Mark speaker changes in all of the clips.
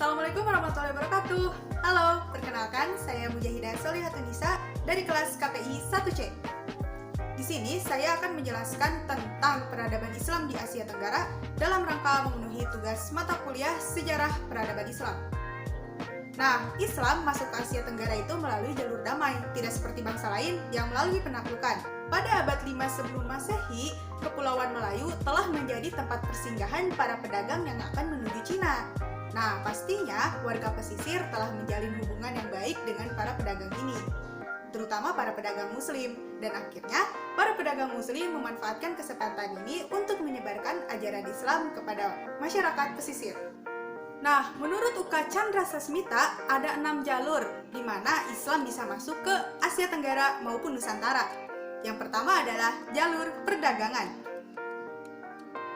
Speaker 1: Assalamualaikum warahmatullahi wabarakatuh. Halo, perkenalkan saya Mujahidah Solihatunisa dari kelas KPI 1C. Di sini saya akan menjelaskan tentang peradaban Islam di Asia Tenggara dalam rangka memenuhi tugas mata kuliah Sejarah Peradaban Islam. Nah, Islam masuk ke Asia Tenggara itu melalui jalur damai, tidak seperti bangsa lain yang melalui penaklukan. Pada abad 5 sebelum Masehi, Kepulauan Melayu telah menjadi tempat persinggahan para pedagang yang akan menuju Cina. Nah, pastinya warga pesisir telah menjalin hubungan yang baik dengan para pedagang ini, terutama para pedagang muslim. Dan akhirnya, para pedagang muslim memanfaatkan kesempatan ini untuk menyebarkan ajaran Islam kepada masyarakat pesisir. Nah, menurut UK Chandra Sasmita, ada 6 jalur di mana Islam bisa masuk ke Asia Tenggara maupun Nusantara. Yang pertama adalah jalur perdagangan.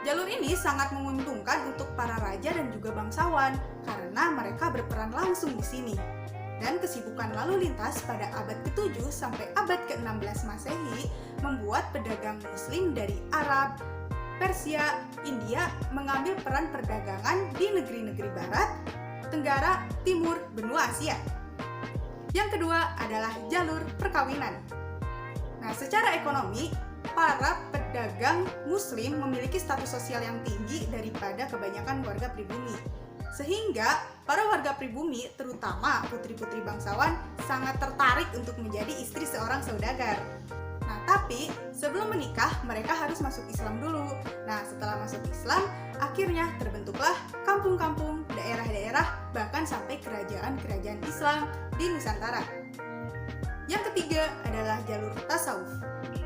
Speaker 1: Jalur ini sangat menguntungkan untuk para raja dan juga bangsawan karena mereka berperan langsung di sini. Dan kesibukan lalu lintas pada abad ke-7 sampai abad ke-16 Masehi membuat pedagang muslim dari Arab, Persia, India mengambil peran perdagangan di negeri-negeri barat, tenggara, timur, benua Asia. Yang kedua adalah jalur perkawinan. Nah, secara ekonomi, para pedagang muslim memiliki status sosial yang tinggi daripada kebanyakan warga pribumi. Sehingga para warga pribumi, terutama putri-putri bangsawan, sangat tertarik untuk menjadi istri seorang saudagar. Nah, tapi sebelum menikah, mereka harus masuk Islam dulu. Nah, setelah masuk Islam, akhirnya terbentuklah kampung-kampung, daerah-daerah, bahkan sampai kerajaan-kerajaan Islam di Nusantara. Yang ketiga adalah jalur tasawuf.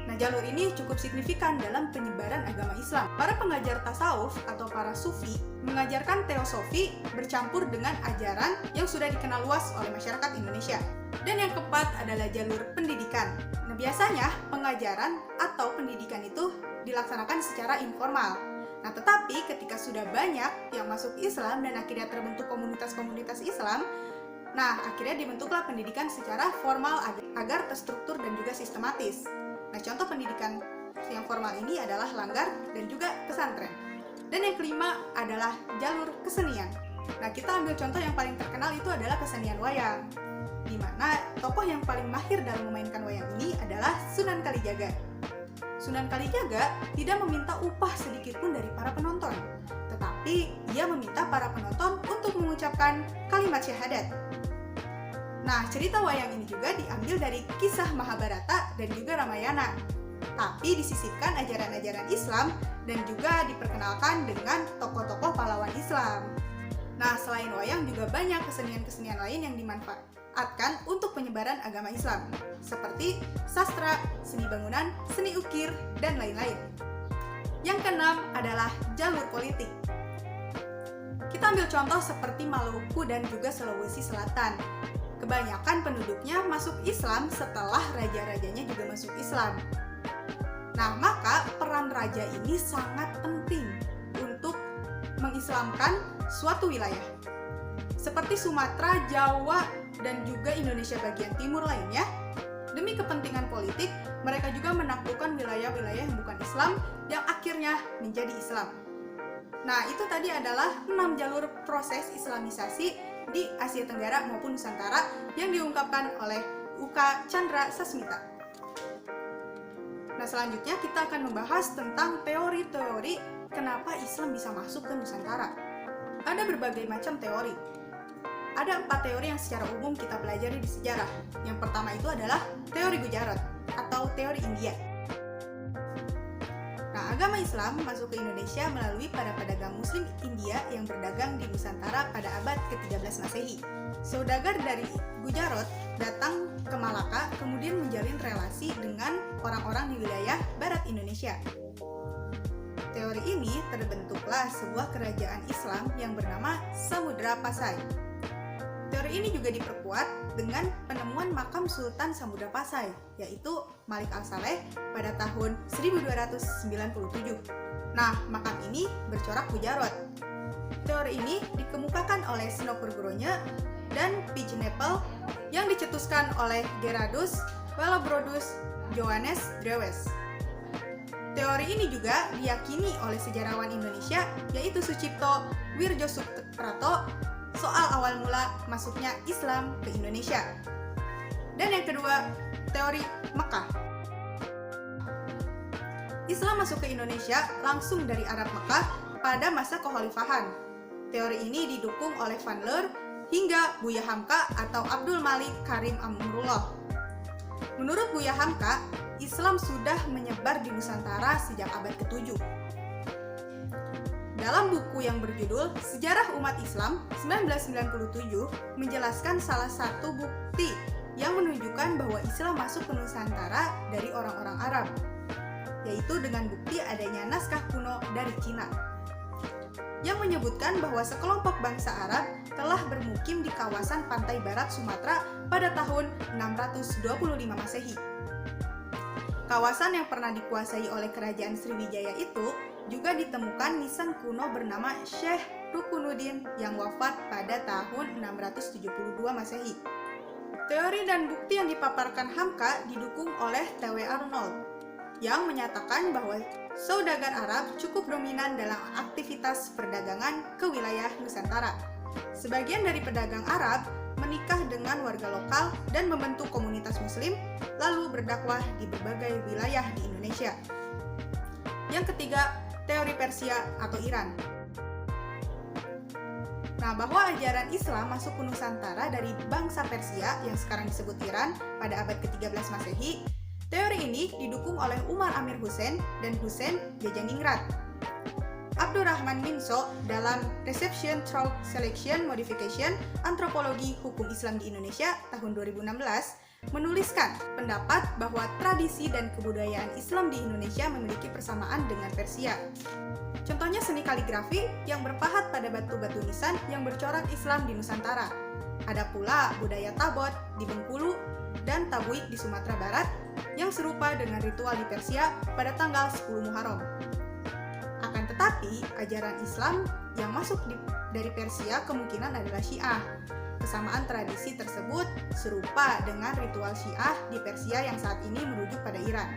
Speaker 1: Nah, jalur ini cukup signifikan dalam penyebaran agama Islam. Para pengajar tasawuf atau para sufi mengajarkan teosofi bercampur dengan ajaran yang sudah dikenal luas oleh masyarakat Indonesia. Dan yang keempat adalah jalur pendidikan. Nah, biasanya pengajaran atau pendidikan itu dilaksanakan secara informal. Nah, tetapi ketika sudah banyak yang masuk Islam dan akhirnya terbentuk komunitas-komunitas Islam, nah, akhirnya dibentuklah pendidikan secara formal agar terstruktur dan juga sistematis. Nah, contoh pendidikan yang formal ini adalah langgar dan juga pesantren. Dan yang kelima adalah jalur kesenian. Nah, kita ambil contoh yang paling terkenal itu adalah kesenian wayang, di mana tokoh yang paling mahir dalam memainkan wayang ini adalah Sunan Kalijaga. Sunan Kalijaga tidak meminta upah sedikit pun dari para penonton, tetapi ia meminta para penonton untuk mengucapkan kalimat syahadat. Nah, cerita wayang ini juga diambil dari kisah Mahabharata dan juga Ramayana, tapi disisipkan ajaran-ajaran Islam dan juga diperkenalkan dengan tokoh-tokoh pahlawan Islam. Nah, selain wayang juga banyak kesenian-kesenian lain yang dimanfaatkan untuk penyebaran agama Islam, seperti sastra, seni bangunan, seni ukir, dan lain-lain. Yang keenam adalah jalur politik. Kita ambil contoh seperti Maluku dan juga Sulawesi Selatan. Kebanyakan penduduknya masuk Islam setelah raja-rajanya juga masuk Islam. Nah, maka peran raja ini sangat penting untuk mengislamkan suatu wilayah. Seperti Sumatera, Jawa, dan juga Indonesia bagian timur lainnya, demi kepentingan politik, mereka juga menaklukkan wilayah-wilayah yang bukan Islam yang akhirnya menjadi Islam. Nah, itu tadi adalah 6 jalur proses islamisasi di Asia Tenggara maupun Nusantara yang diungkapkan oleh UK Chandra Sasmita. Nah, selanjutnya kita akan membahas tentang teori-teori kenapa Islam bisa masuk ke Nusantara. Ada berbagai macam teori. Ada 4 teori yang secara umum kita pelajari di sejarah. Yang pertama itu adalah teori Gujarat atau teori India. Nah, agama Islam masuk ke Indonesia melalui para pedagang muslim India yang berdagang di Nusantara pada abad ke-13 Masehi. Saudagar dari Gujarat datang ke Malaka, kemudian menjalin relasi dengan orang-orang di wilayah barat Indonesia. Teori ini terbentuklah sebuah kerajaan Islam yang bernama Samudra Pasai. Teori ini juga diperkuat dengan penemuan makam Sultan Samudra Pasai, yaitu Malik Al-Saleh pada tahun 1297. Nah, makam ini bercorak Gujarat. Teori ini dikemukakan oleh Snopurgronya dan Pijnapel yang dicetuskan oleh Gerardus Villobrodus Johannes Drewes. Teori ini juga diyakini oleh sejarawan Indonesia yaitu Sucipto Wirjosuprato soal mula masuknya Islam ke Indonesia. Dan yang kedua, teori Mekah. Islam masuk ke Indonesia langsung dari Arab Mekah pada masa kekhalifahan. Teori ini didukung oleh Van Leur hingga Buya Hamka atau Abdul Malik Karim Amrullah. Menurut Buya Hamka, Islam sudah menyebar di Nusantara sejak abad ke-7. Dalam buku yang berjudul Sejarah Umat Islam 1997 menjelaskan salah satu bukti yang menunjukkan bahwa Islam masuk ke Nusantara dari orang-orang Arab, yaitu dengan bukti adanya naskah kuno dari Cina yang menyebutkan bahwa sekelompok bangsa Arab telah bermukim di kawasan pantai barat Sumatera pada tahun 625 Masehi. Kawasan yang pernah dikuasai oleh kerajaan Sriwijaya itu juga ditemukan nisan kuno bernama Syekh Rukunuddin yang wafat pada tahun 672 Masehi. Teori dan bukti yang dipaparkan Hamka didukung oleh T.W. Arnold yang menyatakan bahwa saudagar Arab cukup dominan dalam aktivitas perdagangan ke wilayah Nusantara. Sebagian dari pedagang Arab menikah dengan warga lokal dan membentuk komunitas Muslim, lalu berdakwah di berbagai wilayah di Indonesia. Yang ketiga, teori Persia atau Iran. Nah, bahwa ajaran Islam masuk ke Nusantara dari bangsa Persia yang sekarang disebut Iran pada abad ke-13 Masehi. Teori ini didukung oleh Umar Amir Hussein dan Hussein Jajaningrat. Abdurrahman Minso dalam Reception Through Selection Modification Antropologi Hukum Islam di Indonesia tahun 2016 menuliskan pendapat bahwa tradisi dan kebudayaan Islam di Indonesia memiliki persamaan dengan Persia. Contohnya seni kaligrafi yang berpahat pada batu-batu nisan yang bercorak Islam di Nusantara. Ada pula budaya tabot di Bengkulu dan tabuik di Sumatera Barat yang serupa dengan ritual di Persia pada tanggal 10 Muharram. Akan tetapi, ajaran Islam yang masuk dari Persia kemungkinan adalah Syiah. Kesamaan tradisi tersebut serupa dengan ritual Syiah di Persia yang saat ini merujuk pada Iran.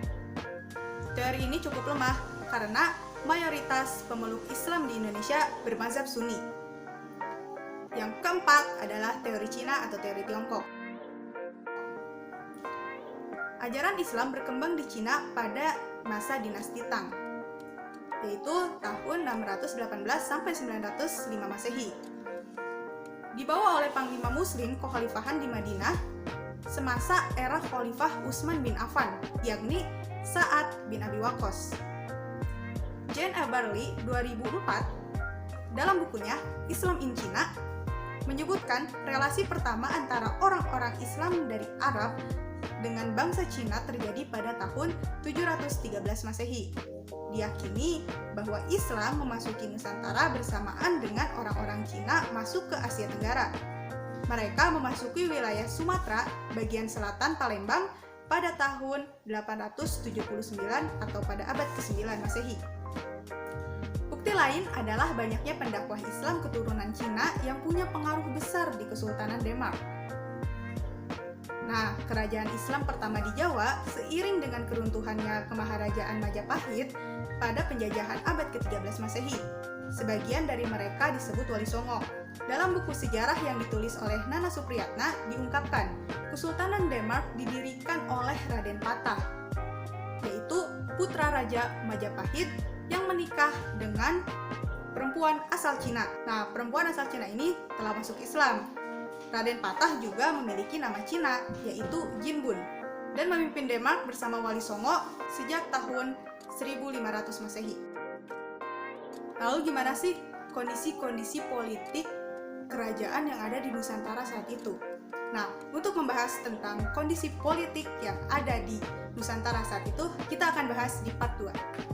Speaker 1: Teori ini cukup lemah karena mayoritas pemeluk Islam di Indonesia bermazhab Sunni. Yang keempat adalah teori Cina atau teori Tiongkok. Ajaran Islam berkembang di Cina pada masa dinasti Tang, yaitu tahun 618 sampai 905 Masehi. Dibawa oleh Panglima Muslim kekhalifahan di Madinah semasa era Khalifah Utsman bin Affan, yakni Sa'ad bin Abi Waqqas. Jane Eberly 2004 dalam bukunya Islam in China menyebutkan relasi pertama antara orang-orang Islam dari Arab dengan bangsa Cina terjadi pada tahun 713 Masehi. Diyakini bahwa Islam memasuki Nusantara bersamaan dengan orang-orang Cina masuk ke Asia Tenggara. Mereka memasuki wilayah Sumatera bagian selatan Palembang pada tahun 879 atau pada abad ke-9 Masehi. Bukti lain adalah banyaknya pendakwah Islam keturunan Cina yang punya pengaruh besar di Kesultanan Demak. Nah, kerajaan Islam pertama di Jawa seiring dengan keruntuhannya Kemaharajaan Majapahit pada penjajahan abad ke-13 Masehi. Sebagian dari mereka disebut Wali Songo. Dalam buku sejarah yang ditulis oleh Nana Supriyatna diungkapkan, Kesultanan Demak didirikan oleh Raden Patah, yaitu putra Raja Majapahit yang menikah dengan perempuan asal Cina. Nah, perempuan asal Cina ini telah masuk Islam. Raden Patah juga memiliki nama Cina, yaitu Jinbun, dan memimpin Demak bersama Wali Songo sejak tahun 1500 Masehi. Lalu gimana sih kondisi-kondisi politik kerajaan yang ada di Nusantara saat itu? Nah, untuk membahas tentang kondisi politik yang ada di Nusantara saat itu, kita akan bahas di part 2.